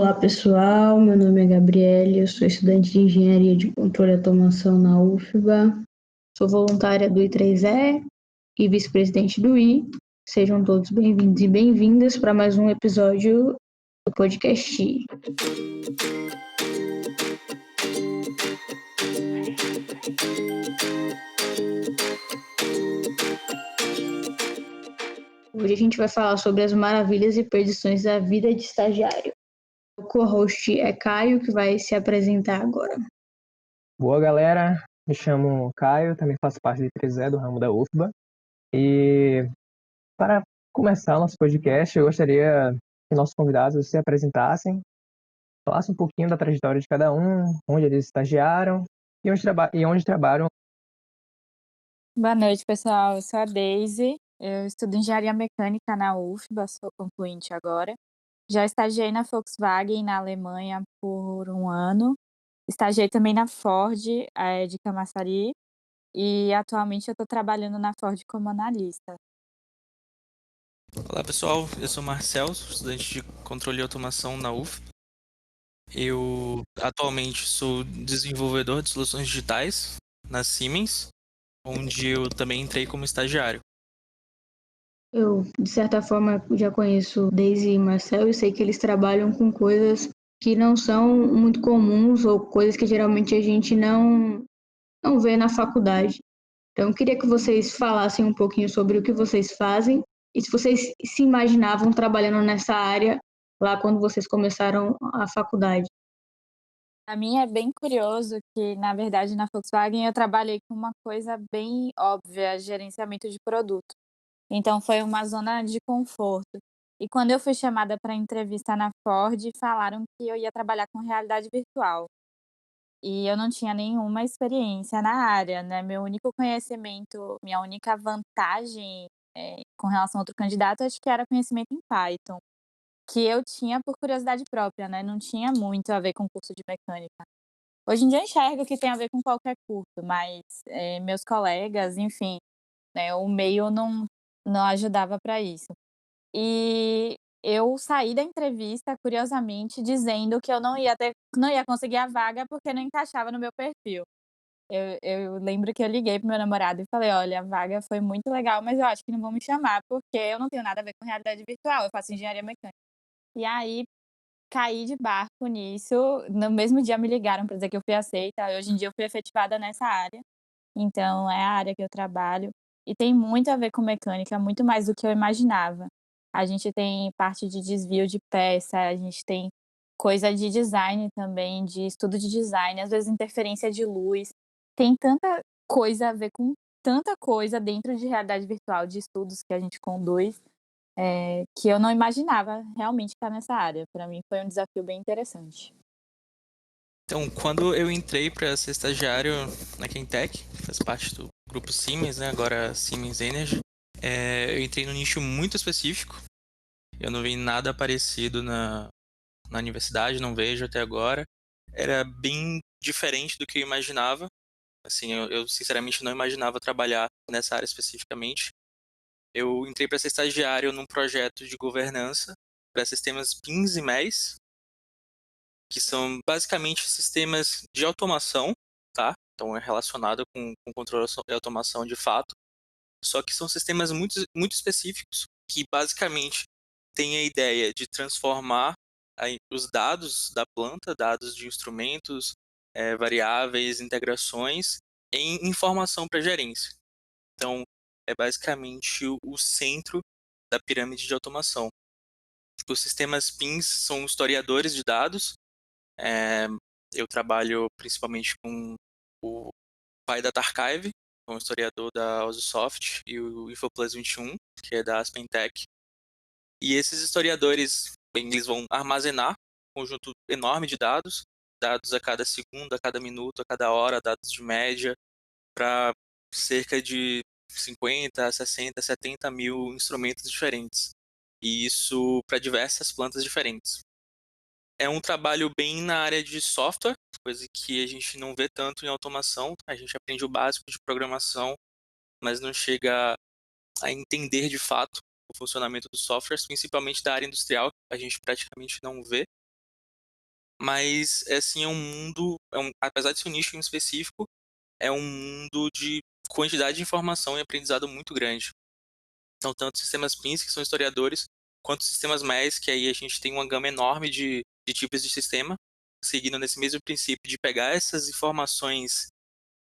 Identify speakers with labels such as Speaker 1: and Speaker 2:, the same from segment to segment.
Speaker 1: Olá pessoal, meu nome é Gabriele, eu sou estudante de Engenharia de Controle e Automação na UFBA, sou voluntária do I3E e vice-presidente do I. Sejam todos bem-vindos e bem-vindas para mais um episódio do podcast. Hoje a gente vai falar sobre as maravilhas e perdições da vida de estagiário. O co-host é Caio, que vai se apresentar agora.
Speaker 2: Boa, galera. Me chamo Caio, também faço parte do I3E, do ramo da UFBA. E para começar o nosso podcast, eu gostaria que nossos convidados se apresentassem, falassem um pouquinho da trajetória de cada um, onde eles estagiaram e onde trabalham.
Speaker 3: Boa noite, pessoal. Eu sou a Daisy. Eu estudo engenharia mecânica na UFBA, sou concluinte agora. Já estagiei na Volkswagen na Alemanha por 1 ano. Estagiei também na Ford, de Camaçari. E atualmente eu estou trabalhando na Ford como analista.
Speaker 4: Olá pessoal, eu sou Marcel, sou estudante de controle e automação na UF. Eu atualmente sou desenvolvedor de soluções digitais na Siemens, onde eu também entrei como estagiário.
Speaker 1: Eu, de certa forma, já conheço Daisy e Marcel e sei que eles trabalham com coisas que não são muito comuns ou coisas que geralmente a gente não vê na faculdade. Então, eu queria que vocês falassem um pouquinho sobre o que vocês fazem e se vocês se imaginavam trabalhando nessa área lá quando vocês começaram a faculdade.
Speaker 3: Para mim é bem curioso que, na verdade, na Volkswagen eu trabalhei com uma coisa bem óbvia, gerenciamento de produto. Então foi uma zona de conforto. E quando eu fui chamada para entrevista na Ford, falaram que eu ia trabalhar com realidade virtual. E eu não tinha nenhuma experiência na área, né, meu único conhecimento, minha única vantagem, com relação a outro candidato, acho que era conhecimento em Python, que eu tinha por curiosidade própria, né, não tinha muito a ver com curso de mecânica. Hoje em dia eu enxergo que tem a ver com qualquer curso, mas, meus colegas, enfim, né, o meio não ajudava para isso. E eu saí da entrevista, curiosamente, dizendo que eu não ia conseguir a vaga, porque não encaixava no meu perfil. Eu lembro que eu liguei pro meu namorado e falei: "Olha, a vaga foi muito legal, mas eu acho que não vão me chamar, porque eu não tenho nada a ver com realidade virtual, eu faço engenharia mecânica". E aí, caí de barco nisso, no mesmo dia me ligaram para dizer que eu fui aceita, hoje em dia eu fui efetivada nessa área. Então é a área que eu trabalho e tem muito a ver com mecânica, muito mais do que eu imaginava. A gente tem parte de desvio de peça, a gente tem coisa de design também, de estudo de design, às vezes interferência de luz. Tem tanta coisa a ver com tanta coisa dentro de realidade virtual, de estudos que a gente conduz, que eu não imaginava realmente estar nessa área. Para mim foi um desafio bem interessante.
Speaker 4: Então, quando eu entrei para ser estagiário na Kentech, que faz parte do grupo Siemens, né, agora Siemens Energy, eu entrei num nicho muito específico. Eu não vi nada parecido na universidade, não vejo até agora. Era bem diferente do que eu imaginava. Assim, eu sinceramente não imaginava trabalhar nessa área especificamente. Eu entrei para ser estagiário num projeto de governança para sistemas PINs e MES, que são basicamente sistemas de automação, tá? Então é relacionado com controle e automação de fato. Só que são sistemas muito específicos que basicamente têm a ideia de transformar os dados da planta, dados de instrumentos, variáveis, integrações, em informação para gerência. Então, é basicamente o centro da pirâmide de automação. Os sistemas PINs são historiadores de dados. Eu trabalho principalmente com o pai da Archive, um historiador da Ubisoft, e o Infoplus 21, que é da AspenTech. E esses historiadores, bem, eles vão armazenar um conjunto enorme de dados, dados a cada segundo, a cada minuto, a cada hora, dados de média, para cerca de 50, 60, 70 mil instrumentos diferentes. E isso para diversas plantas diferentes. É um trabalho bem na área de software, coisa que a gente não vê tanto em automação. A gente aprende o básico de programação, mas não chega a entender de fato o funcionamento dos softwares, principalmente da área industrial, que a gente praticamente não vê. mas assim, é um mundo, apesar de ser um nicho em específico, é um mundo de quantidade de informação e aprendizado muito grande. Então, tanto sistemas PINs, que são historiadores, quanto sistemas MES, que aí a gente tem uma gama enorme de tipos de sistema, seguindo nesse mesmo princípio de pegar essas informações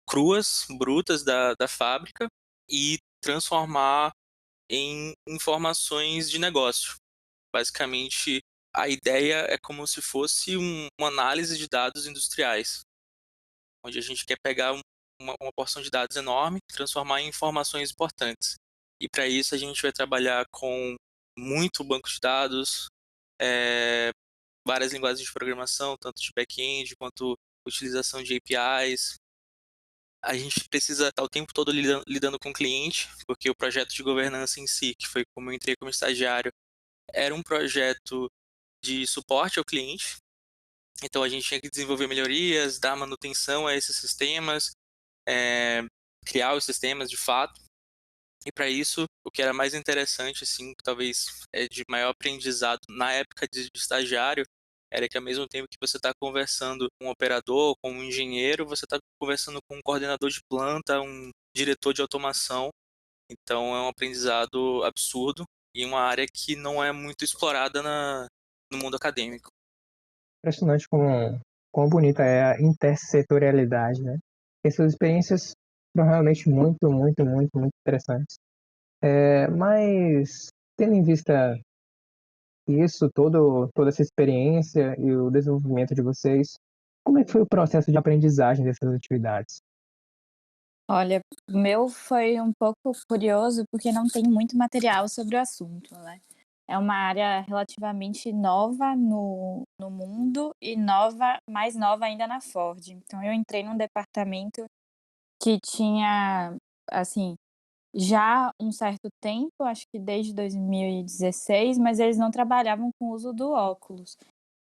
Speaker 4: cruas, brutas da fábrica e transformar em informações de negócio. Basicamente, a ideia é como se fosse uma análise de dados industriais, onde a gente quer pegar uma porção de dados enorme e transformar em informações importantes. E para isso a gente vai trabalhar com muito banco de dados, é, várias linguagens de programação, tanto de back-end quanto utilização de APIs. A gente precisa estar o tempo todo lidando com o cliente, porque o projeto de governança em si, que foi como eu entrei como estagiário, era um projeto de suporte ao cliente. Então a gente tinha que desenvolver melhorias, dar manutenção a esses sistemas, é, criar os sistemas de fato. E para isso, o que era mais interessante, assim, talvez de maior aprendizado na época de estagiário, era que ao mesmo tempo que você está conversando com um operador, com um engenheiro, você está conversando com um coordenador de planta, um diretor de automação. Então é um aprendizado absurdo e uma área que não é muito explorada no mundo acadêmico.
Speaker 2: Impressionante como quão bonita é a intersetorialidade, né? Essas experiências foram realmente muito, muito, muito, muito interessantes. Mas, tendo em vista isso, toda essa experiência e o desenvolvimento de vocês, como é que foi o processo de aprendizagem dessas atividades?
Speaker 3: Olha, o meu foi um pouco curioso, porque não tem muito material sobre o assunto, né. É uma área relativamente nova no mundo e mais nova ainda na Ford. Então eu entrei num departamento que tinha, assim, já um certo tempo, acho que desde 2016, mas eles não trabalhavam com o uso do óculos.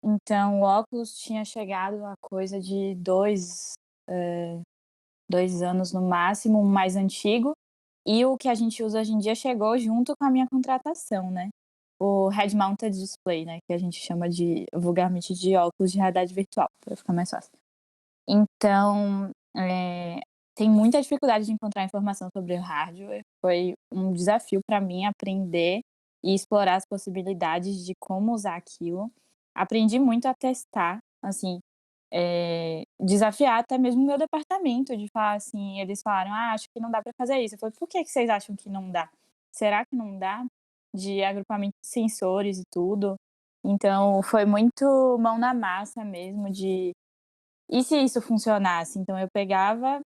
Speaker 3: Então o óculos tinha chegado a coisa de 2 anos no máximo, o mais antigo, e o que a gente usa hoje em dia chegou junto com a minha contratação, né. O Head Mounted Display, né, que a gente chama vulgarmente de óculos de realidade virtual, para ficar mais fácil. Então, tem muita dificuldade de encontrar informação sobre o hardware, foi um desafio para mim aprender e explorar as possibilidades de como usar aquilo. Aprendi muito a testar, assim, desafiar até mesmo o meu departamento, de falar assim, eles falaram: "Ah, acho que não dá para fazer isso". Eu falei: "Por que vocês acham que não dá? Será que não dá?". De agrupamento de sensores e tudo. Então foi muito mão na massa mesmo de e se isso funcionasse? Então eu pegava,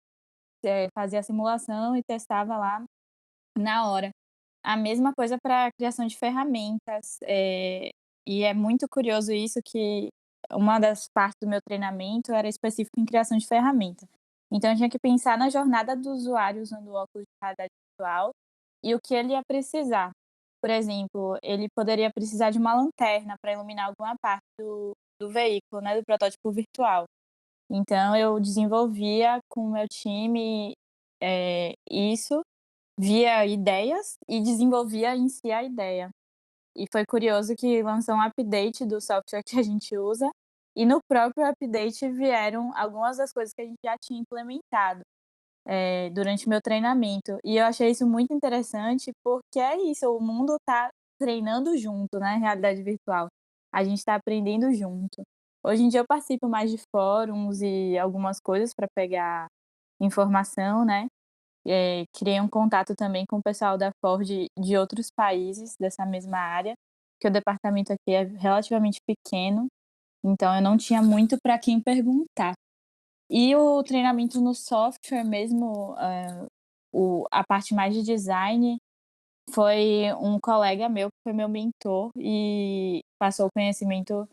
Speaker 3: fazia a simulação e testava lá na hora. A mesma coisa para criação de ferramentas, e é muito curioso isso que uma das partes do meu treinamento era específico em criação de ferramenta. Então eu tinha que pensar na jornada do usuário usando o óculos de realidade virtual e o que ele ia precisar. Por exemplo, ele poderia precisar de uma lanterna para iluminar alguma parte do veículo, né, do protótipo virtual. Então eu desenvolvia com o meu time, isso, via ideias e desenvolvia em si a ideia. E foi curioso que lançou um update do software que a gente usa, e no próprio update vieram algumas das coisas que a gente já tinha implementado, durante o meu treinamento. E eu achei isso muito interessante, porque é isso, o mundo está treinando junto, né, realidade virtual. A gente está aprendendo junto. Hoje em dia eu participo mais de fóruns e algumas coisas para pegar informação, né, criei um contato também com o pessoal da Ford de outros países dessa mesma área, que o departamento aqui é relativamente pequeno, então eu não tinha muito para quem perguntar. E o treinamento no software mesmo, a parte mais de design, foi um colega meu que foi meu mentor e passou o conhecimento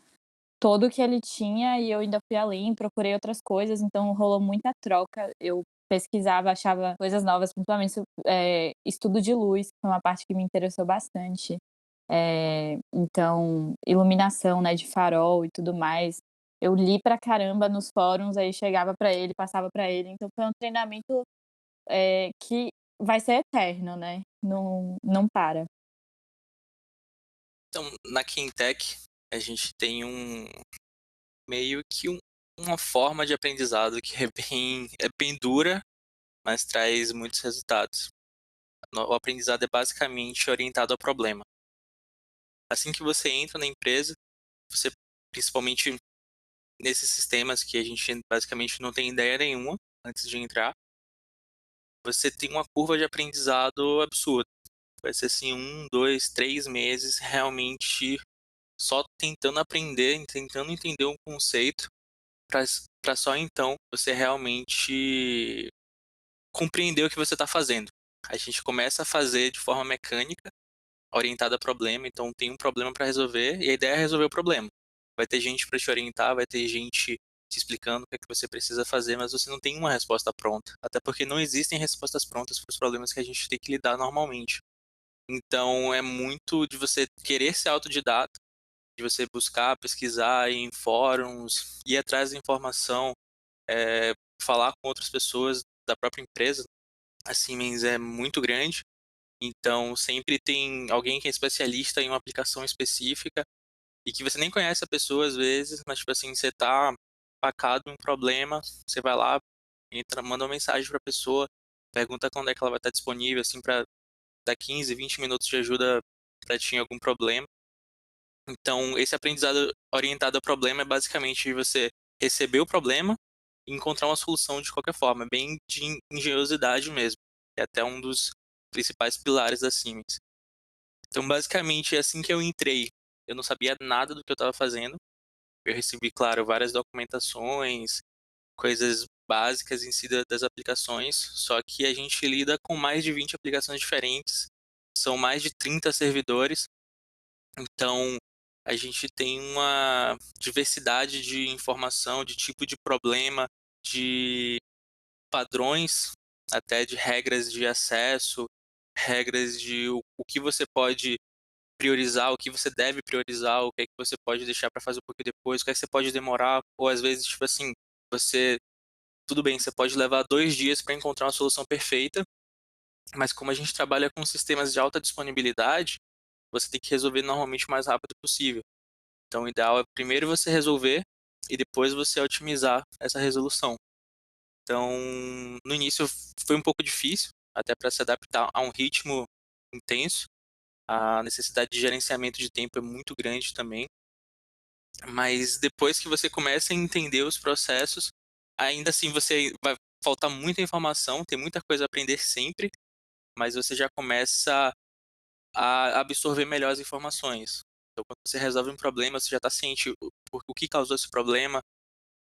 Speaker 3: todo que ele tinha e eu ainda fui além, procurei outras coisas, então rolou muita troca. Eu pesquisava, achava coisas novas, principalmente estudo de luz, que foi uma parte que me interessou bastante. Então, iluminação, né, de farol e tudo mais. Eu li pra caramba nos fóruns, aí chegava pra ele, passava pra ele. Então foi um treinamento, que vai ser eterno, né, não para.
Speaker 4: Então, na Quintec, a gente tem meio que uma forma de aprendizado que é bem dura, mas traz muitos resultados. O aprendizado é basicamente orientado ao problema. Assim que você entra na empresa, você, principalmente nesses sistemas que a gente basicamente não tem ideia nenhuma antes de entrar, você tem uma curva de aprendizado absurda. Vai ser assim, 1, 2, 3 meses realmente só tentando aprender, tentando entender um conceito, para só então você realmente compreender o que você está fazendo. A gente começa a fazer de forma mecânica, orientada a problema, então tem um problema para resolver e a ideia é resolver o problema. Vai ter gente para te orientar, vai ter gente te explicando o que é que você precisa fazer, mas você não tem uma resposta pronta. Até porque não existem respostas prontas para os problemas que a gente tem que lidar normalmente. Então é muito de você querer ser autodidata, de você buscar, pesquisar em fóruns, ir atrás da informação, falar com outras pessoas da própria empresa. A Siemens é muito grande, então sempre tem alguém que é especialista em uma aplicação específica e que você nem conhece a pessoa às vezes, mas tipo assim, você tá empacado em um problema, você vai lá, entra, manda uma mensagem para a pessoa, pergunta quando é que ela vai estar disponível, assim, para dar 15, 20 minutos de ajuda para ti em algum problema. Então, esse aprendizado orientado ao problema é basicamente você receber o problema e encontrar uma solução de qualquer forma, bem de engenhosidade mesmo. É até um dos principais pilares da Siemens. Então, basicamente, assim que eu entrei, eu não sabia nada do que eu estava fazendo. Eu recebi, claro, várias documentações, coisas básicas em si das aplicações, só que a gente lida com mais de 20 aplicações diferentes, são mais de 30 servidores, então a gente tem uma diversidade de informação, de tipo de problema, de padrões, até de regras de acesso, regras de o que você pode priorizar, o que você deve priorizar, o que é que você pode deixar para fazer um pouquinho depois, o que é que você pode demorar, ou às vezes, tipo assim, você, tudo bem, você pode levar 2 dias para encontrar uma solução perfeita, mas como a gente trabalha com sistemas de alta disponibilidade, você tem que resolver normalmente o mais rápido possível. Então, o ideal é primeiro você resolver e depois você otimizar essa resolução. Então, no início foi um pouco difícil, até para se adaptar a um ritmo intenso. A necessidade de gerenciamento de tempo é muito grande também. Mas depois que você começa a entender os processos, ainda assim você vai faltar muita informação, tem muita coisa a aprender sempre, mas você já começa a absorver melhor as informações. Então, quando você resolve um problema, você já está ciente o que causou esse problema,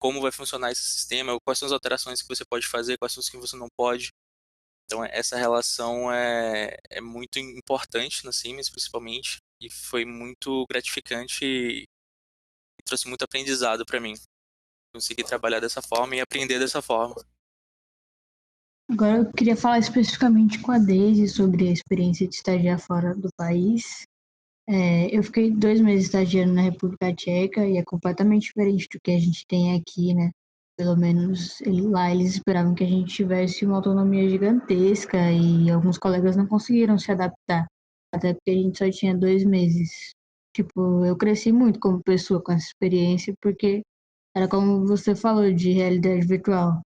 Speaker 4: como vai funcionar esse sistema, quais são as alterações que você pode fazer, quais são as que você não pode. Então, essa relação é muito importante na Siemens, principalmente, e foi muito gratificante e trouxe muito aprendizado para mim. Conseguir trabalhar dessa forma e aprender dessa forma.
Speaker 1: Agora eu queria falar especificamente com a Daisy sobre a experiência de estagiar fora do país. Eu fiquei 2 meses estagiando na República Tcheca e é completamente diferente do que a gente tem aqui, né? Pelo menos lá eles esperavam que a gente tivesse uma autonomia gigantesca e alguns colegas não conseguiram se adaptar, até porque a gente só tinha 2 meses. Tipo, eu cresci muito como pessoa com essa experiência, porque era como você falou de realidade virtual.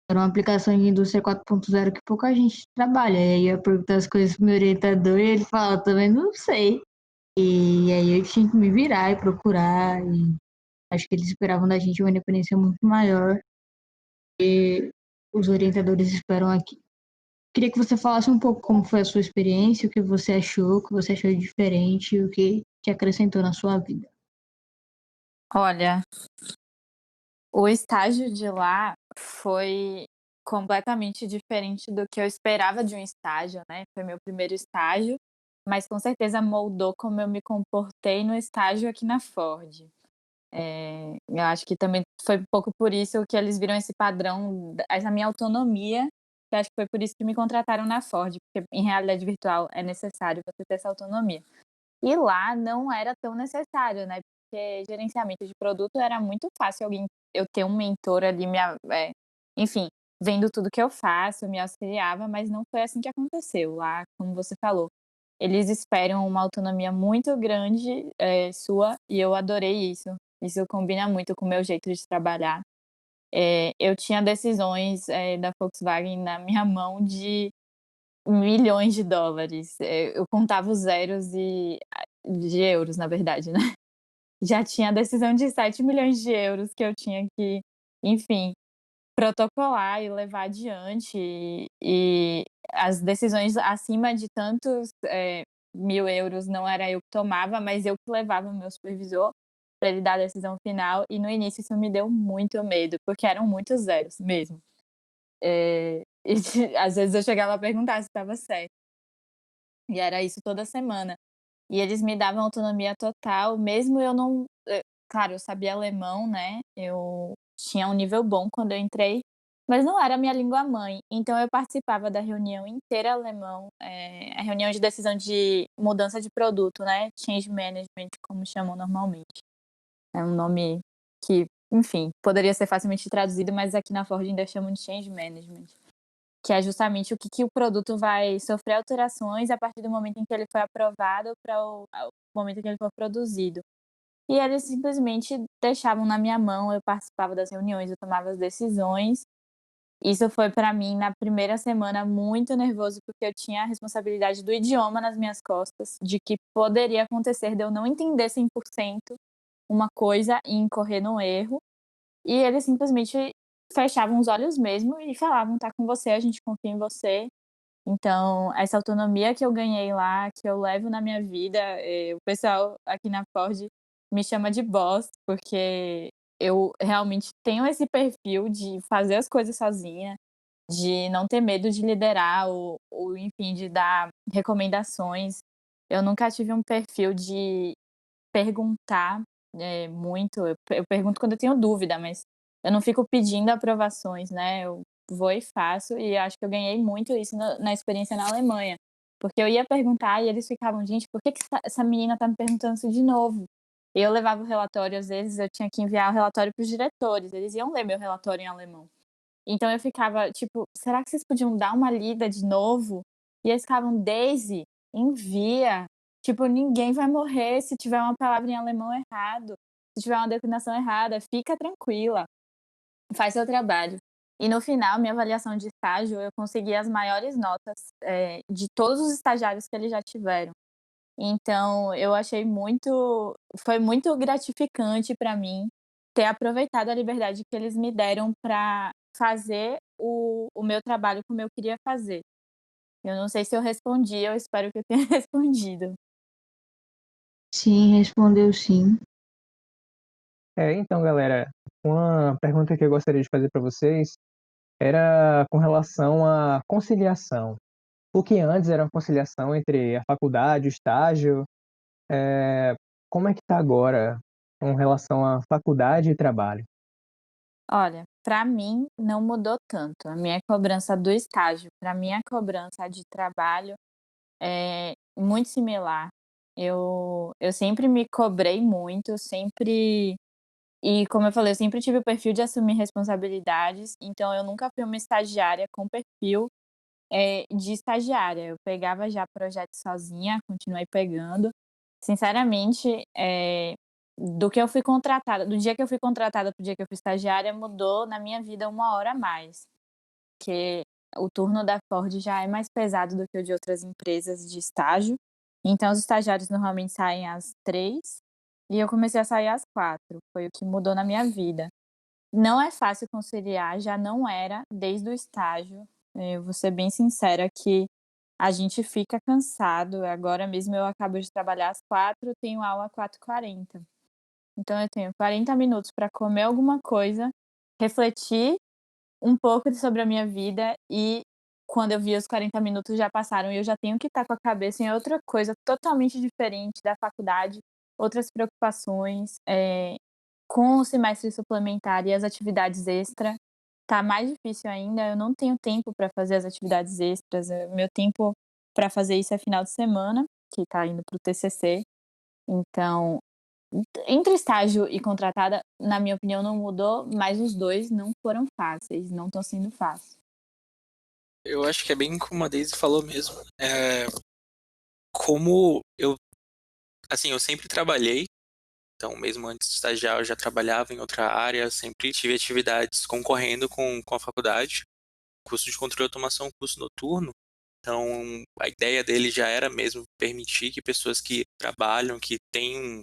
Speaker 1: Era uma aplicação de indústria 4.0 que pouca gente trabalha. E aí eu ia perguntar as coisas pro meu orientador e ele fala, também não sei. E aí eu tinha que me virar e procurar. E acho que eles esperavam da gente uma independência muito maior que os orientadores esperam aqui. Queria que você falasse um pouco como foi a sua experiência, o que você achou de diferente e o que te acrescentou na sua vida.
Speaker 3: Olha, o estágio de lá foi completamente diferente do que eu esperava de um estágio, né, foi meu primeiro estágio, mas com certeza moldou como eu me comportei no estágio aqui na Ford. Eu acho que também foi um pouco por isso que eles viram esse padrão, essa minha autonomia, que acho que foi por isso que me contrataram na Ford, porque em realidade virtual é necessário você ter essa autonomia. E lá não era tão necessário, né, porque gerenciamento de produto era muito fácil eu ter um mentor ali enfim, vendo tudo que eu faço, me auxiliava, mas não foi assim que aconteceu. Lá, como você falou, eles esperam uma autonomia muito grande, sua, e eu adorei isso. Isso combina muito com o meu jeito de trabalhar. Eu tinha decisões, da Volkswagen na minha mão de milhões de dólares. Eu contava os zeros de euros, na verdade, né. Já tinha a decisão de 7 milhões de euros que eu tinha que, enfim, protocolar e levar adiante, e as decisões acima de tantos, 1.000 euros não era eu que tomava, mas eu que levava o meu supervisor para ele dar a decisão final, e no início isso me deu muito medo, porque eram muitos zeros mesmo. E às vezes eu chegava a perguntar se estava certo, e era isso toda semana. E eles me davam autonomia total, mesmo eu não claro, eu sabia alemão, né, eu tinha um nível bom quando eu entrei, mas não era a minha língua mãe, então eu participava da reunião inteira alemão, a reunião de decisão de mudança de produto, né, change management, como chamam normalmente. É um nome que, enfim, poderia ser facilmente traduzido, mas aqui na Ford ainda chamam de change management, que é justamente o que o produto vai sofrer alterações a partir do momento em que ele foi aprovado para o momento em que ele for produzido. E eles simplesmente deixavam na minha mão, eu participava das reuniões, eu tomava as decisões. Isso foi para mim, na primeira semana, muito nervoso, porque eu tinha a responsabilidade do idioma nas minhas costas, de que poderia acontecer de eu não entender 100% uma coisa e incorrer num erro, e eles simplesmente fechavam os olhos mesmo e falavam: "Tá com você, a gente confia em você". Então, essa autonomia que eu ganhei lá, que eu levo na minha vida, o pessoal aqui na Ford me chama de boss, porque eu realmente tenho esse perfil de fazer as coisas sozinha, de não ter medo de liderar ou enfim, de dar recomendações. Eu nunca tive um perfil de perguntar, muito. Eu pergunto quando eu tenho dúvida, mas eu não fico pedindo aprovações, né, eu vou e faço, e acho que eu ganhei muito isso na experiência na Alemanha, porque eu ia perguntar e eles ficavam: "Gente, por que que essa menina tá me perguntando isso de novo?". Eu levava o relatório, às vezes eu tinha que enviar o relatório para os diretores, eles iam ler meu relatório em alemão. Então eu ficava tipo: "Será que vocês podiam dar uma lida de novo?". E eles ficavam: "Daisy, envia, tipo, ninguém vai morrer se tiver uma palavra em alemão errado, se tiver uma declinação errada, fica tranquila, faz seu trabalho". E no final, minha avaliação de estágio, eu consegui as maiores notas, de todos os estagiários que eles já tiveram. Então eu achei muito foi muito gratificante para mim ter aproveitado a liberdade que eles me deram para fazer o meu trabalho como eu queria fazer. Eu não sei se eu respondi, eu espero que eu tenha respondido.
Speaker 1: Sim, respondeu sim.
Speaker 2: Então, galera, uma pergunta que eu gostaria de fazer para vocês era com relação à conciliação. O que antes era uma conciliação entre a faculdade, o estágio, como é que está agora com relação à faculdade e trabalho?
Speaker 3: Olha, para mim não mudou tanto, a minha cobrança do estágio para minha cobrança de trabalho é muito similar. Eu sempre me cobrei muito, sempre e como eu falei, eu sempre tive o perfil de assumir responsabilidades, então eu nunca fui uma estagiária com perfil, de estagiária. Eu pegava já projeto sozinha, continuei pegando. Sinceramente, do dia que eu fui contratada para o dia que eu fui estagiária, mudou na minha vida 1 hora a mais, porque o turno da Ford já é mais pesado do que o de outras empresas de estágio, então os estagiários normalmente saem às 3 e eu comecei a sair às 4. Foi o que mudou na minha vida. Não é fácil conciliar, já não era desde o estágio, eu vou ser bem sincera que a gente fica cansado, agora mesmo eu acabo de trabalhar às 4, tenho aula às 4h40. Então eu tenho 40 minutos para comer alguma coisa, refletir um pouco sobre a minha vida e quando eu vi os 40 minutos já passaram e eu já tenho que estar com a cabeça em outra coisa totalmente diferente da faculdade, outras preocupações, com o semestre suplementar e as atividades extra, tá mais difícil ainda, eu não tenho tempo para fazer as atividades extras, meu tempo para fazer isso é final de semana, que tá indo para o TCC, então entre estágio e contratada, na minha opinião, não mudou, mas os 2 não foram fáceis, não estão sendo fáceis.
Speaker 4: Eu acho que é bem como a Daisy falou mesmo. Como eu, assim, eu sempre trabalhei, Então, mesmo antes de estagiar, eu já trabalhava em outra área, sempre tive atividades concorrendo com a faculdade. Curso de controle e automação, curso noturno. Então, a ideia dele já era mesmo permitir que pessoas que trabalham, que têm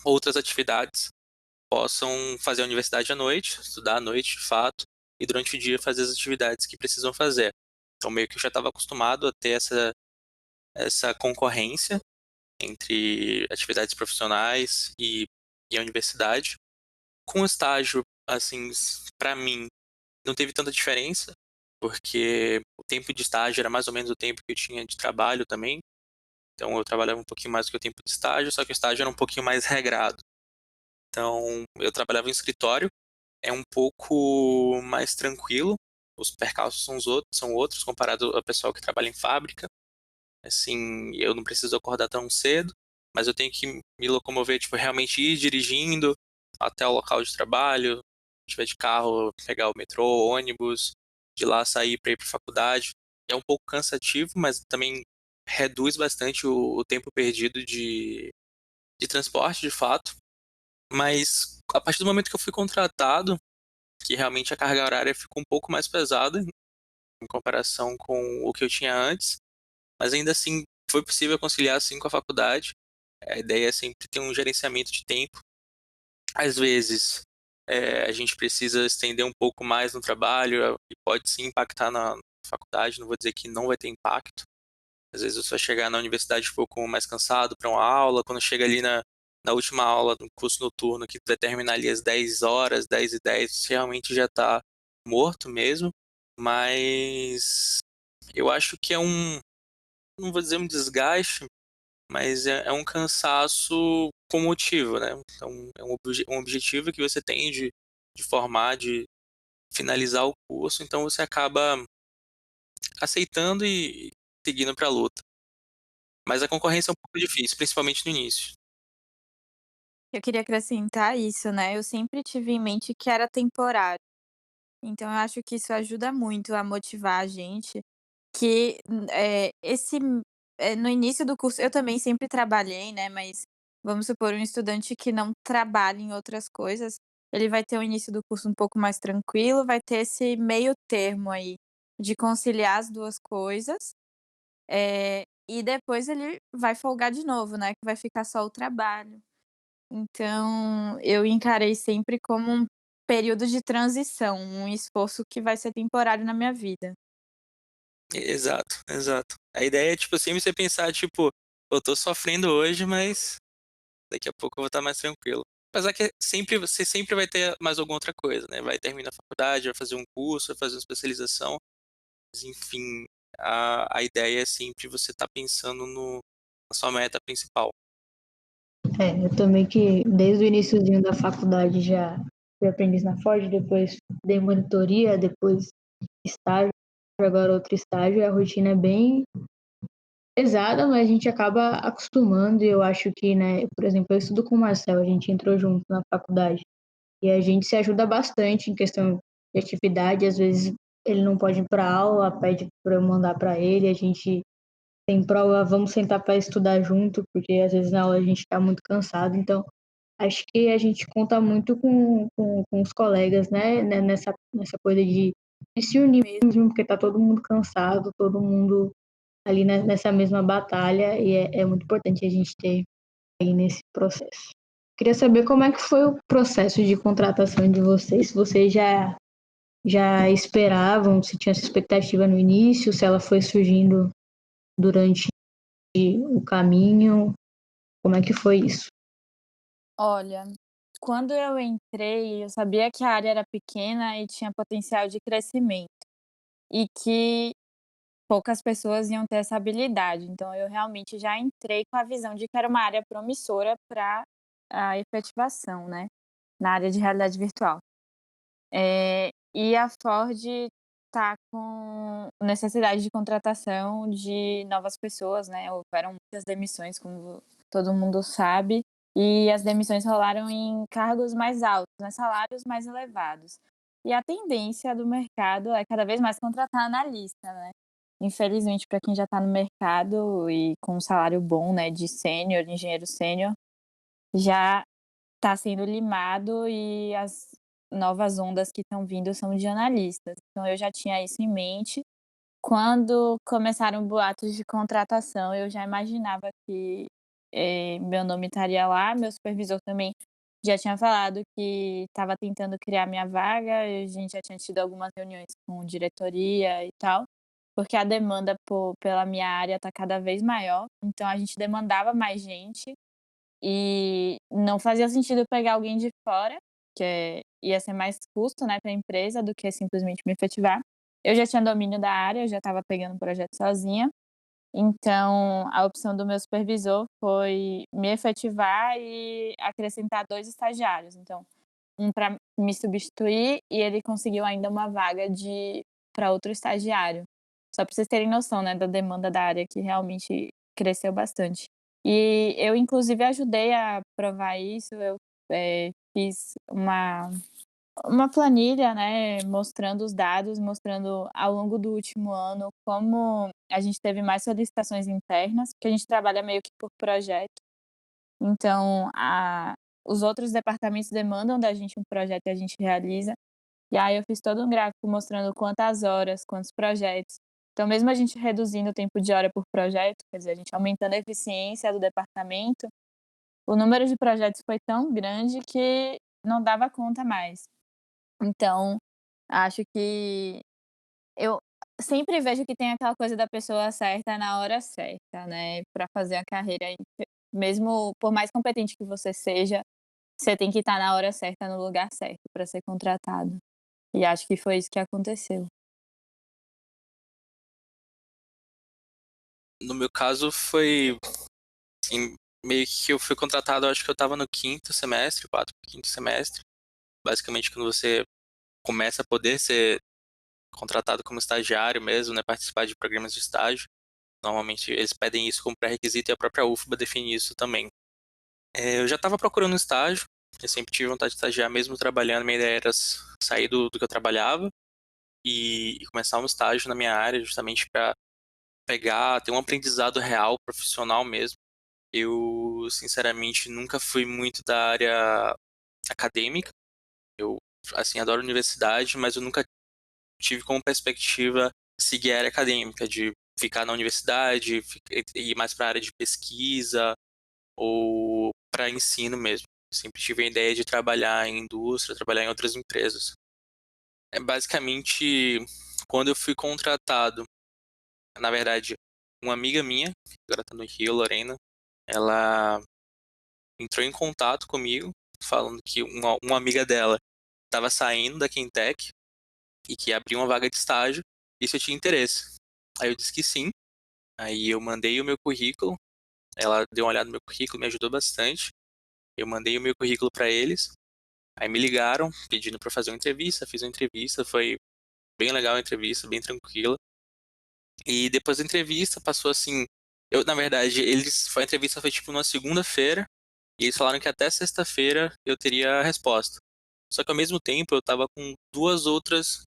Speaker 4: outras atividades, possam fazer a universidade à noite, estudar à noite, de fato, e durante o dia fazer as atividades que precisam fazer. Então, meio que eu já estava acostumado a ter essa concorrência entre atividades profissionais e a universidade. Com o estágio, assim, para mim, não teve tanta diferença, porque o tempo de estágio era mais ou menos o tempo que eu tinha de trabalho também. Então eu trabalhava um pouquinho mais do que o tempo de estágio, só que o estágio era um pouquinho mais regrado. Então eu trabalhava em escritório, é um pouco mais tranquilo. Os percalços são outros comparado ao pessoal que trabalha em fábrica. Assim, eu não preciso acordar tão cedo, mas eu tenho que me locomover, tipo, realmente ir dirigindo até o local de trabalho. Se tiver de carro, pegar o metrô, ônibus, de lá sair para ir para faculdade. É um pouco cansativo, mas também reduz bastante o tempo perdido de transporte, de fato. Mas a partir do momento que eu fui contratado, que realmente a carga horária ficou um pouco mais pesada em comparação com o que eu tinha antes, mas ainda assim foi possível conciliar assim com a faculdade. A ideia é sempre ter um gerenciamento de tempo. Às vezes a gente precisa estender um pouco mais no trabalho e pode sim impactar na faculdade, não vou dizer que não vai ter impacto. Às vezes você vai chegar na universidade um pouco mais cansado para uma aula, quando chega ali na última aula do curso noturno, que vai terminar ali às 10 horas, 10h10, você realmente já está morto mesmo, mas eu acho que não vou dizer um desgaste, mas é um cansaço com motivo, né? Então, é um objetivo que você tem de formar, de finalizar o curso, então você acaba aceitando e seguindo para a luta. Mas a concorrência é um pouco difícil, principalmente no início.
Speaker 3: Eu queria acrescentar isso, né, eu sempre tive em mente que era temporário, então eu acho que isso ajuda muito a motivar a gente, que, no início do curso eu também sempre trabalhei, né, mas vamos supor, um estudante que não trabalha em outras coisas, ele vai ter o início do curso um pouco mais tranquilo, vai ter esse meio termo aí, de conciliar as 2 coisas, e depois ele vai folgar de novo, né, que vai ficar só o trabalho. Então, eu encarei sempre como um período de transição, um esforço que vai ser temporário na minha vida.
Speaker 4: Exato, exato. A ideia é, tipo, sempre você pensar, tipo, eu tô sofrendo hoje, mas daqui a pouco eu vou estar mais tranquilo. Apesar que você sempre vai ter mais alguma outra coisa, né? Vai terminar a faculdade, vai fazer um curso, vai fazer uma especialização. Mas, enfim, a ideia é sempre você estar pensando na sua meta principal.
Speaker 1: Eu também que desde o iniciozinho da faculdade já fui aprendiz na Ford, depois dei monitoria, depois estágio, agora outro estágio, e a rotina é bem pesada, mas a gente acaba acostumando e eu acho que, né, por exemplo, eu estudo com o Marcel, a gente entrou junto na faculdade e a gente se ajuda bastante em questão de atividade, às vezes ele não pode ir para aula, pede para eu mandar para ele, a gente tem prova, vamos sentar para estudar junto, porque às vezes na aula a gente está muito cansado, então acho que a gente conta muito com os colegas, né, nessa coisa de se unir mesmo, porque tá todo mundo cansado, todo mundo ali nessa mesma batalha, e é muito importante a gente ter aí nesse processo. Queria saber como é que foi o processo de contratação de vocês, se vocês já esperavam, se tinha essa expectativa no início, se ela foi surgindo durante o caminho, como é que foi isso?
Speaker 3: Olha, quando eu entrei, eu sabia que a área era pequena e tinha potencial de crescimento, e que poucas pessoas iam ter essa habilidade, então eu realmente já entrei com a visão de que era uma área promissora para a efetivação, né, na área de realidade virtual. E a Ford tá com necessidade de contratação de novas pessoas, né, houveram muitas demissões, como todo mundo sabe, e as demissões rolaram em cargos mais altos, né, salários mais elevados. E a tendência do mercado é cada vez mais contratar analista, né. Infelizmente para quem já está no mercado e com um salário bom, né, de sênior, engenheiro sênior, já tá sendo limado e as novas ondas que estão vindo são de analistas. Então eu já tinha isso em mente. Quando começaram boatos de contratação, eu já imaginava que, meu nome estaria lá. Meu supervisor também já tinha falado que estava tentando criar minha vaga, e a gente já tinha tido algumas reuniões com diretoria e tal, porque a demanda pela minha área está cada vez maior, então a gente demandava mais gente, e não fazia sentido pegar alguém de fora, ia ser mais custo, né, para a empresa do que simplesmente me efetivar. Eu já tinha domínio da área, eu já estava pegando o projeto sozinha, então a opção do meu supervisor foi me efetivar e acrescentar 2 estagiários. Então, um para me substituir e ele conseguiu ainda uma vaga para outro estagiário. Só para vocês terem noção, né, da demanda da área que realmente cresceu bastante. E eu inclusive ajudei a provar isso, eu, fiz uma planilha, né, mostrando os dados, mostrando ao longo do último ano como a gente teve mais solicitações internas, porque a gente trabalha meio que por projeto. Então, os outros departamentos demandam da gente um projeto e a gente realiza. E aí eu fiz todo um gráfico mostrando quantas horas, quantos projetos. Então, mesmo a gente reduzindo o tempo de hora por projeto, quer dizer, a gente aumentando a eficiência do departamento, o número de projetos foi tão grande que não dava conta mais. Então, acho que eu sempre vejo que tem aquela coisa da pessoa certa na hora certa, né, para fazer a carreira. Mesmo por mais competente que você seja, você tem que estar na hora certa, no lugar certo para ser contratado. E acho que foi isso que aconteceu.
Speaker 4: No meu caso foi, assim, meio que eu fui contratado, acho que eu estava no quinto semestre, quinto semestre. Basicamente quando você começa a poder ser contratado como estagiário mesmo, né, participar de programas de estágio. Normalmente eles pedem isso como pré-requisito e a própria UFBA define isso também. Eu já estava procurando um estágio, eu sempre tive vontade de estagiar mesmo trabalhando, minha ideia era sair do que eu trabalhava e começar um estágio na minha área, justamente para ter um aprendizado real, profissional mesmo. Eu, sinceramente, nunca fui muito da área acadêmica. Eu, assim, adoro universidade, mas eu nunca tive como perspectiva seguir a área acadêmica, de ficar na universidade, ir mais para a área de pesquisa ou para ensino mesmo. Sempre tive a ideia de trabalhar em indústria, trabalhar em outras empresas. Basicamente, quando eu fui contratado, na verdade, uma amiga minha, que agora está no Rio, Lorena, ela entrou em contato comigo, falando que uma amiga dela estava saindo da Quintec e que abriu uma vaga de estágio, e se eu tinha interesse. Aí eu disse que sim, aí eu mandei o meu currículo, ela deu uma olhada no meu currículo, me ajudou bastante, eu mandei o meu currículo para eles, aí me ligaram pedindo para fazer uma entrevista, fiz uma entrevista, foi bem legal a entrevista, bem tranquila, e depois da entrevista passou assim, na verdade, a entrevista foi tipo numa segunda-feira, e eles falaram que até sexta-feira eu teria a resposta. Só que ao mesmo tempo eu estava com duas outras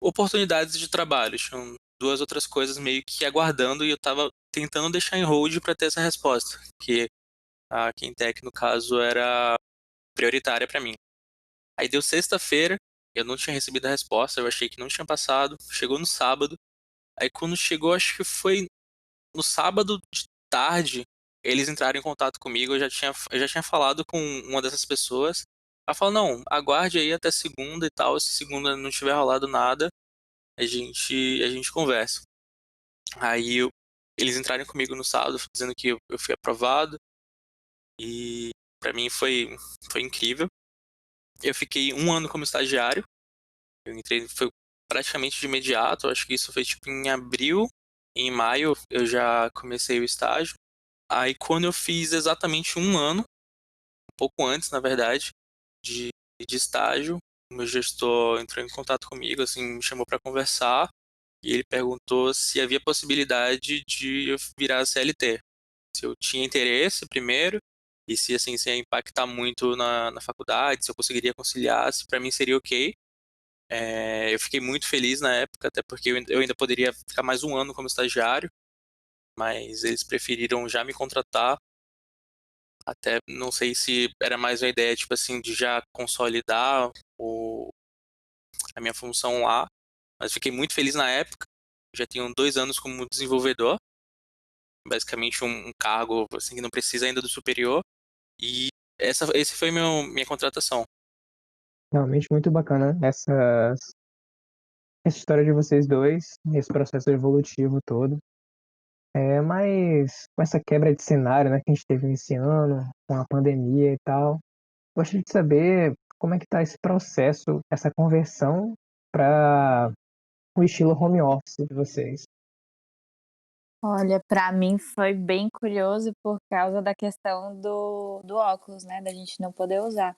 Speaker 4: oportunidades de trabalho. Tinham duas outras coisas meio que aguardando e eu estava tentando deixar em hold para ter essa resposta, que a Quintec, no caso, era prioritária para mim. Aí deu sexta-feira, eu não tinha recebido a resposta, eu achei que não tinha passado. Chegou no sábado, aí quando chegou, acho que foi no sábado de tarde, eles entraram em contato comigo, eu já tinha falado com uma dessas pessoas. Ela falou, não, aguarde aí até segunda e tal, se segunda não tiver rolado nada, a gente conversa. Aí eles entraram comigo no sábado, dizendo que eu fui aprovado, e pra mim foi incrível. Eu fiquei um ano como estagiário, eu entrei, foi praticamente de imediato, acho que isso foi tipo em abril, em maio eu já comecei o estágio. Aí quando eu fiz exatamente um ano, um pouco antes, na verdade, de, de estágio, o meu gestor entrou em contato comigo, assim, me chamou para conversar e ele perguntou se havia possibilidade de eu virar CLT. Se eu tinha interesse primeiro e se, assim, se ia impactar muito na faculdade, se eu conseguiria conciliar, se para mim seria ok. Eu fiquei muito feliz na época, até porque eu ainda poderia ficar mais um ano como estagiário, mas eles preferiram já me contratar Até não sei se era mais uma ideia, tipo assim, de já consolidar a minha função lá, mas fiquei muito feliz na época. Já tenho 2 anos como desenvolvedor, basicamente um cargo assim que não precisa ainda do superior. E esse foi minha contratação.
Speaker 2: Realmente muito bacana essa história de vocês dois, esse processo evolutivo todo. Mas com essa quebra de cenário, né, que a gente teve nesse ano, com a pandemia e tal, gostaria de saber como é que está esse processo, essa conversão para o estilo home office de vocês.
Speaker 3: Olha, para mim foi bem curioso por causa da questão do óculos, né, da gente não poder usar.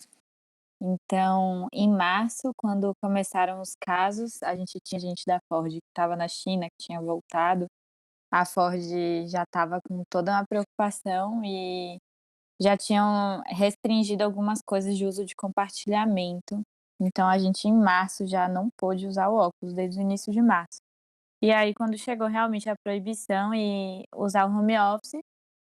Speaker 3: Então, em março, quando começaram os casos, a gente tinha gente da Ford que estava na China, que tinha voltado. A Ford já estava com toda uma preocupação e já tinham restringido algumas coisas de uso de compartilhamento. Então a gente em março já não pôde usar o óculos, desde o início de março. E aí quando chegou realmente a proibição e usar o home office,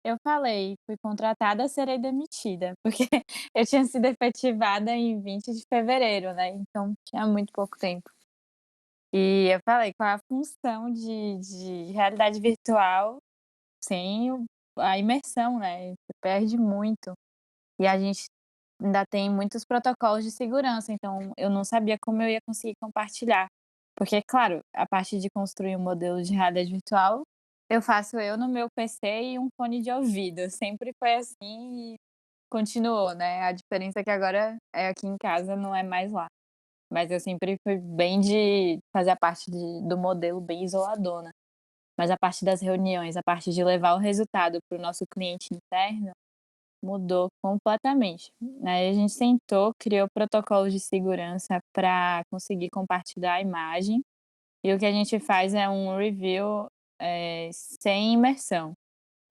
Speaker 3: eu falei: "Fui contratada, serei demitida", porque eu tinha sido efetivada em 20 de fevereiro, né, então tinha muito pouco tempo. E eu falei: "Qual é a função de realidade virtual sem a imersão, né, você perde muito". E a gente ainda tem muitos protocolos de segurança, então eu não sabia como eu ia conseguir compartilhar. Porque, claro, a parte de construir um modelo de realidade virtual, eu faço eu no meu PC e um fone de ouvido, sempre foi assim e continuou, né, a diferença é que agora é aqui em casa, não é mais lá. Mas eu sempre fui bem de fazer a parte do modelo bem isoladona. Mas a parte das reuniões, a parte de levar o resultado para o nosso cliente interno, mudou completamente. Aí a gente sentou, criou protocolos de segurança para conseguir compartilhar a imagem, e o que a gente faz é um review, sem imersão.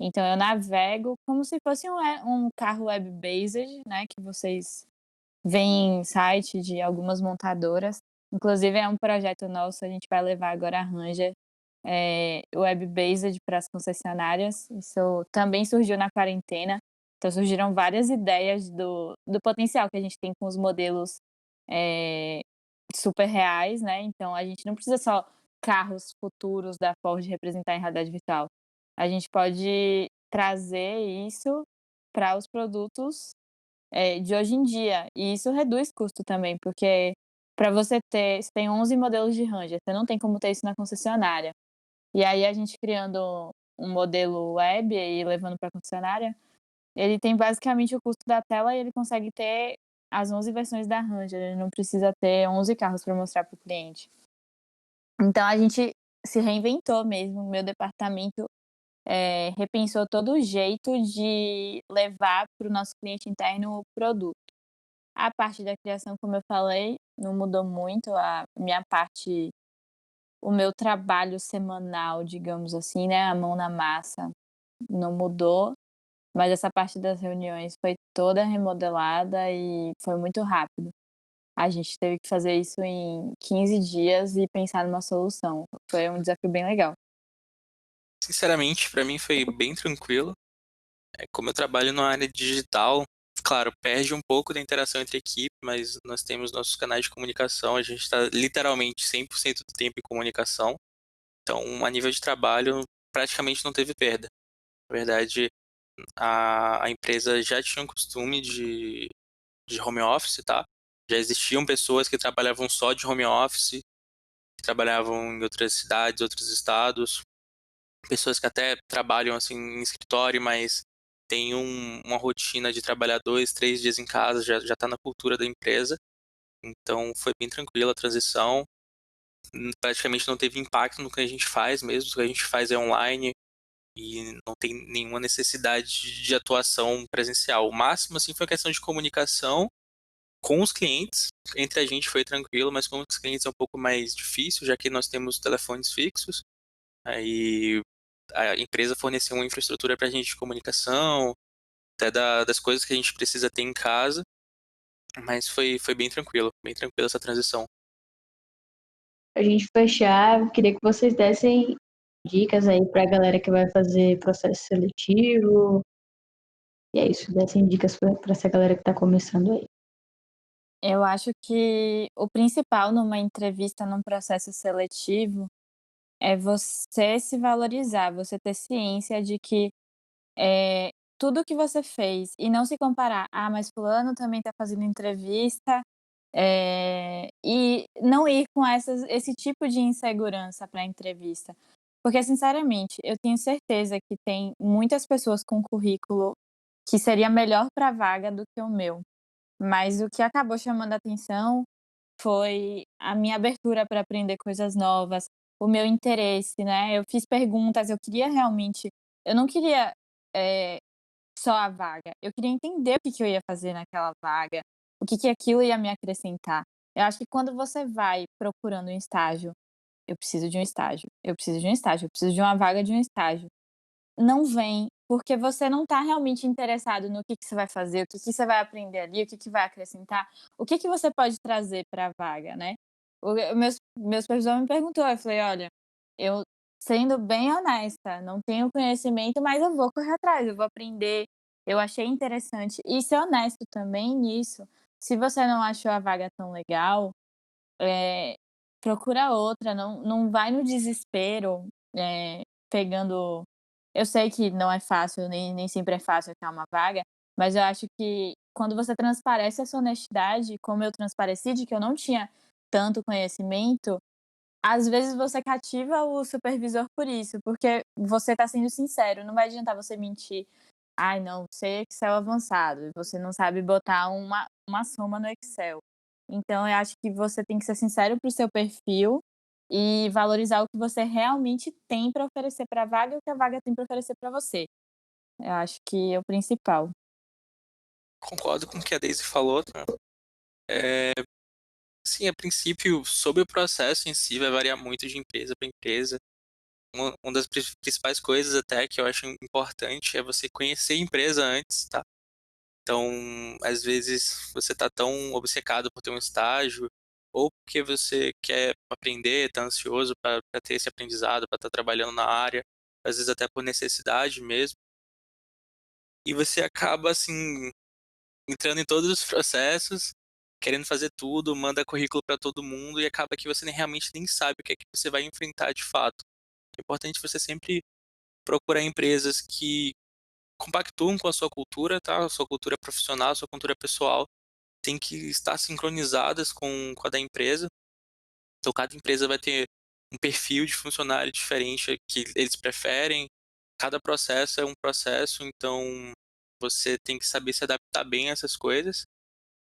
Speaker 3: Então eu navego como se fosse um carro web-based, né, que vocês veem em site de algumas montadoras. Inclusive é um projeto nosso, a gente vai levar agora a Ranger, web-based para as concessionárias. Isso também surgiu na quarentena. Então surgiram várias ideias do potencial que a gente tem com os modelos, eh, super reais, né, então a gente não precisa só carros futuros da Ford representar em realidade virtual. A gente pode trazer isso para os produtos, de hoje em dia, e isso reduz custo também, porque para você tem 11 modelos de Ranger, você não tem como ter isso na concessionária. E aí a gente criando um modelo web e levando para a concessionária, ele tem basicamente o custo da tela e ele consegue ter as 11 versões da Ranger, ele não precisa ter 11 carros para mostrar para o cliente. Então a gente se reinventou mesmo, o meu departamento, repensou todo o jeito de levar para o nosso cliente interno o produto. A parte da criação, como eu falei, não mudou muito, a minha parte, o meu trabalho semanal, digamos assim, né, a mão na massa, não mudou, mas essa parte das reuniões foi toda remodelada e foi muito rápido. A gente teve que fazer isso em 15 dias e pensar numa solução. Foi um desafio bem legal.
Speaker 4: Sinceramente, para mim foi bem tranquilo. Como eu trabalho na área digital, claro, perde um pouco da interação entre equipe, mas nós temos nossos canais de comunicação, a gente está literalmente 100% do tempo em comunicação. Então, a nível de trabalho, praticamente não teve perda. Na verdade, a empresa já tinha um costume de home office, tá? Já existiam pessoas que trabalhavam só de home office, que trabalhavam em outras cidades, outros estados, pessoas que até trabalham assim em escritório, mas tem uma rotina de trabalhar 2, 3 dias em casa, já tá na cultura da empresa. Então foi bem tranquila a transição. Praticamente não teve impacto no que a gente faz mesmo, o que a gente faz é online e não tem nenhuma necessidade de atuação presencial. O máximo assim foi questão de comunicação com os clientes. Entre a gente foi tranquilo, mas com os clientes é um pouco mais difícil, já que nós temos telefones fixos. Aí a empresa forneceu uma infraestrutura para a gente de comunicação, até das coisas que a gente precisa ter em casa, mas foi bem tranquilo essa transição.
Speaker 1: Pra gente fechar, queria que vocês dessem dicas aí pra galera que vai fazer processo seletivo, E é isso, dessem dicas para essa galera que tá começando aí.
Speaker 3: Eu acho que o principal numa entrevista, num processo seletivo, é você se valorizar, você ter ciência de que, eh, tudo que você fez e não se comparar: "Ah, mas fulano também está fazendo entrevista", e não ir com esse tipo de insegurança para a entrevista. Porque, sinceramente, eu tenho certeza que tem muitas pessoas com currículo que seria melhor para a vaga do que o meu, mas o que acabou chamando a atenção foi a minha abertura para aprender coisas novas, o meu interesse, né, eu fiz perguntas, eu queria realmente eu não queria, eh, só a vaga, eu queria entender o que que eu ia fazer naquela vaga, o que que aquilo ia me acrescentar. Eu acho que quando você vai procurando um estágio, eu preciso de um estágio, eu preciso de um estágio, eu preciso de uma vaga de um estágio. Não vem, porque você não está realmente interessado no que você vai fazer, o que que você vai aprender ali, o que que vai acrescentar, o que que você pode trazer para a vaga, né. O meu supervisor me perguntou, eu falei: "Olha, eu sendo bem honesta, não tenho conhecimento, mas eu vou correr atrás, eu vou aprender, eu achei interessante". E ser honesto também nisso, se você não achou a vaga tão legal, eh, procura outra, não vai no desespero, pegando eu sei que não é fácil, nem sempre é fácil achar uma vaga, mas eu acho que quando você transparece essa honestidade, como eu transpareci de que eu não tinha tanto conhecimento, às vezes você cativa o supervisor por isso, porque você está sendo sincero, não vai adiantar você mentir: "Ai não, sei Excel avançado", e você não sabe botar uma soma no Excel. Então eu acho que você tem que ser sincero para o seu perfil e valorizar o que você realmente tem para oferecer para a vaga e o que a vaga tem para oferecer para você. Eu acho que é o principal.
Speaker 4: Concordo com o que a Daisy falou, tá? Sim, a princípio, sobre o processo em si, vai variar muito de empresa para empresa. Uma das principais coisas até que eu acho importante é você conhecer a empresa antes, tá? Então, às vezes, você tá tão obcecado por ter um estágio, ou porque você quer aprender, tá ansioso para ter esse aprendizado, para estar trabalhando na área, às vezes até por necessidade mesmo, e você acaba, assim, entrando em todos os processos, querendo fazer tudo, manda currículo para todo mundo e acaba que você realmente nem sabe o que é que você vai enfrentar de fato. É importante você sempre procurar empresas que compactuam com a sua cultura, tá? A sua cultura profissional, a sua cultura pessoal tem que estar sincronizadas com a da empresa. Então, cada empresa vai ter um perfil de funcionário diferente que eles preferem. Cada processo é um processo, então você tem que saber se adaptar bem a essas coisas.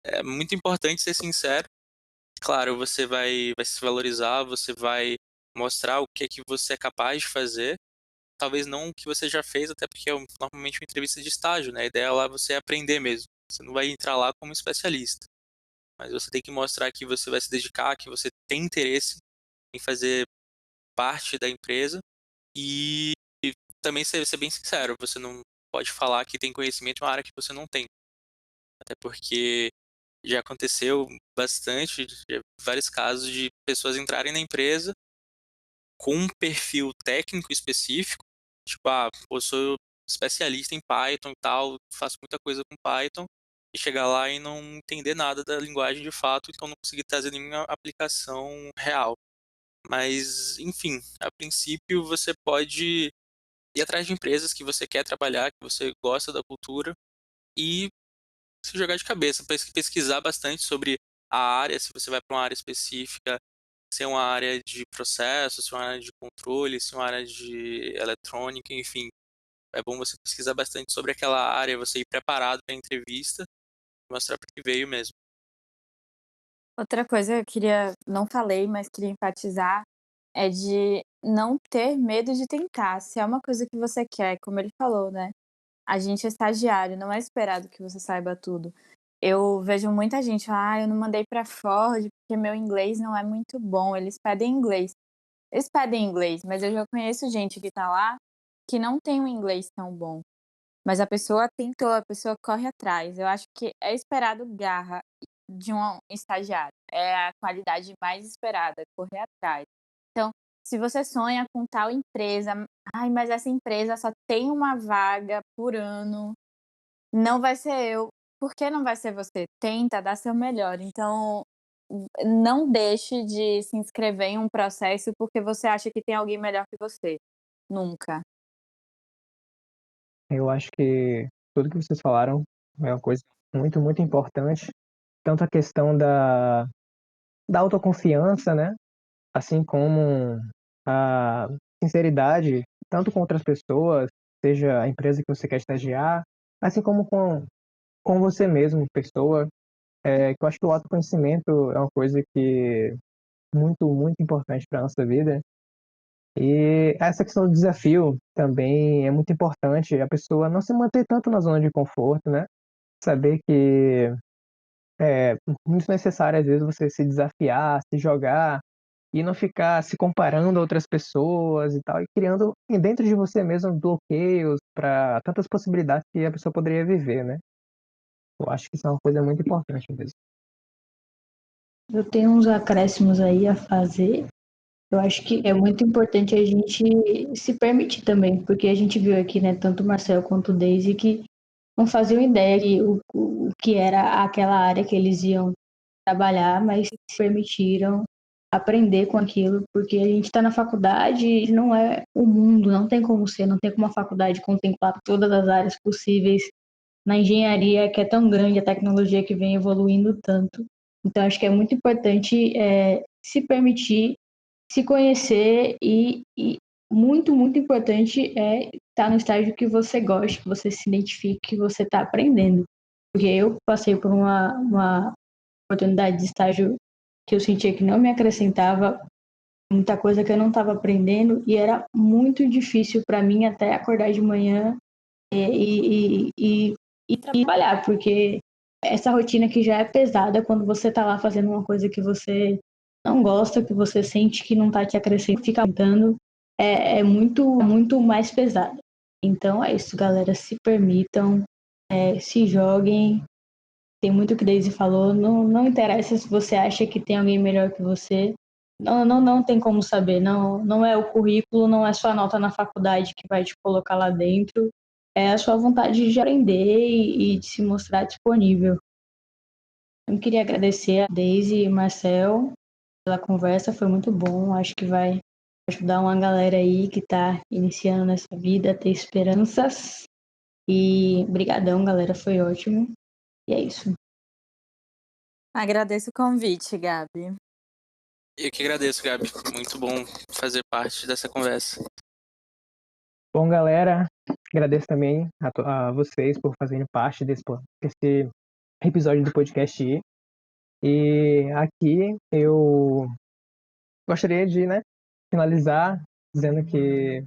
Speaker 4: É muito importante ser sincero. Claro, você vai se valorizar, você vai mostrar o que é que você é capaz de fazer. Talvez não o que você já fez, até porque é normalmente uma entrevista de estágio, né? A ideia lá é você aprender mesmo. Você não vai entrar lá como especialista, mas você tem que mostrar que você vai se dedicar, que você tem interesse em fazer parte da empresa e também ser bem sincero. Você não pode falar que tem conhecimento em uma área que você não tem, até porque já aconteceu bastante, vários casos de pessoas entrarem na empresa com um perfil técnico específico, tipo, pô, eu sou especialista em Python e tal, faço muita coisa com Python, e chegar lá e não entender nada da linguagem de fato, então não conseguir trazer nenhuma aplicação real. Mas, enfim, a princípio você pode ir atrás de empresas que você quer trabalhar, que você gosta da cultura, e se jogar de cabeça, pesquisar bastante sobre a área, se você vai para uma área específica, se é uma área de processo, se é uma área de controle, se é uma área de eletrônica, enfim. É bom você pesquisar bastante sobre aquela área, você ir preparado para a entrevista, mostrar para que veio mesmo.
Speaker 3: Outra coisa que eu queria não falei, mas queria enfatizar, é de não ter medo de tentar. Se é uma coisa que você quer, como ele falou, né, a gente é estagiário, não é esperado que você saiba tudo. Eu vejo muita gente falar: "Ah, eu não mandei pra Ford porque meu inglês não é muito bom, eles pedem inglês". Eles pedem inglês, mas eu já conheço gente que tá lá, que não tem um inglês tão bom, mas a pessoa tentou, a pessoa corre atrás. Eu acho que é esperado garra de um estagiário, é a qualidade mais esperada, correr atrás. Então, se você sonha com tal empresa, "Ai, mas essa empresa só tem uma vaga por ano", não vai ser eu. Por que não vai ser você? Tenta, dá seu melhor. Então, não deixe de se inscrever em um processo porque você acha que tem alguém melhor que você. Nunca.
Speaker 2: Eu acho que tudo que vocês falaram é uma coisa muito, muito importante. Tanto a questão da autoconfiança, né? Assim como a sinceridade, tanto com outras pessoas, seja a empresa que você quer estagiar, assim como com você mesmo, pessoa. Que eu acho que o autoconhecimento é uma coisa que é muito, muito importante para a nossa vida. E essa questão do desafio também é muito importante, a pessoa não se manter tanto na zona de conforto, né? Saber que é muito necessário, às vezes, você se desafiar, se jogar e não ficar se comparando a outras pessoas e tal, e criando dentro de você mesmo bloqueios para tantas possibilidades que a pessoa poderia viver, né? Eu acho que isso é uma coisa muito importante mesmo.
Speaker 1: Eu tenho uns acréscimos aí a fazer. Eu acho que é muito importante a gente se permitir também, porque a gente viu aqui, né, tanto o Marcel quanto o Daisy, que não faziam ideia de o que era aquela área que eles iam trabalhar, mas se permitiram aprender com aquilo, porque a gente está na faculdade e não é o mundo, não tem como ser, não tem como a faculdade contemplar todas as áreas possíveis na engenharia, que é tão grande, a tecnologia que vem evoluindo tanto. Então, acho que é muito importante se permitir, se conhecer e muito, muito importante é estar no estágio que você gosta, que você se identifique, que você está aprendendo. Porque eu passei por uma oportunidade de estágio que eu sentia que não me acrescentava muita coisa que eu não estava aprendendo e era muito difícil para mim até acordar de manhã e trabalhar, porque essa rotina que já é pesada quando você está lá fazendo uma coisa que você não gosta, que você sente que não está te acrescentando, fica aumentando, é muito, muito mais pesado. Então é isso, galera, se permitam, se joguem. Tem muito que Daisy falou, não, não interessa se você acha que tem alguém melhor que você, não, não, não tem como saber, não, não é o currículo, não é sua nota na faculdade que vai te colocar lá dentro, é a sua vontade de aprender e de se mostrar disponível. Eu queria agradecer a Daisy e Marcel pela conversa, foi muito bom, acho que vai ajudar uma galera aí que está iniciando nessa vida a ter esperanças. E brigadão, galera, foi ótimo. E é isso.
Speaker 3: Agradeço o convite, Gabi.
Speaker 4: Eu que agradeço, Gabi. Muito bom fazer parte dessa conversa.
Speaker 2: Bom, galera, agradeço também a vocês por fazerem parte desse episódio do podcast aí. E aqui eu gostaria de, né, finalizar dizendo que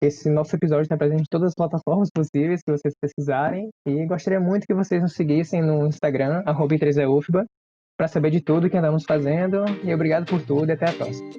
Speaker 2: esse nosso episódio está presente em todas as plataformas possíveis que vocês pesquisarem. E gostaria muito que vocês nos seguissem no Instagram, @3eufba, para saber de tudo que andamos fazendo. E obrigado por tudo e até a próxima.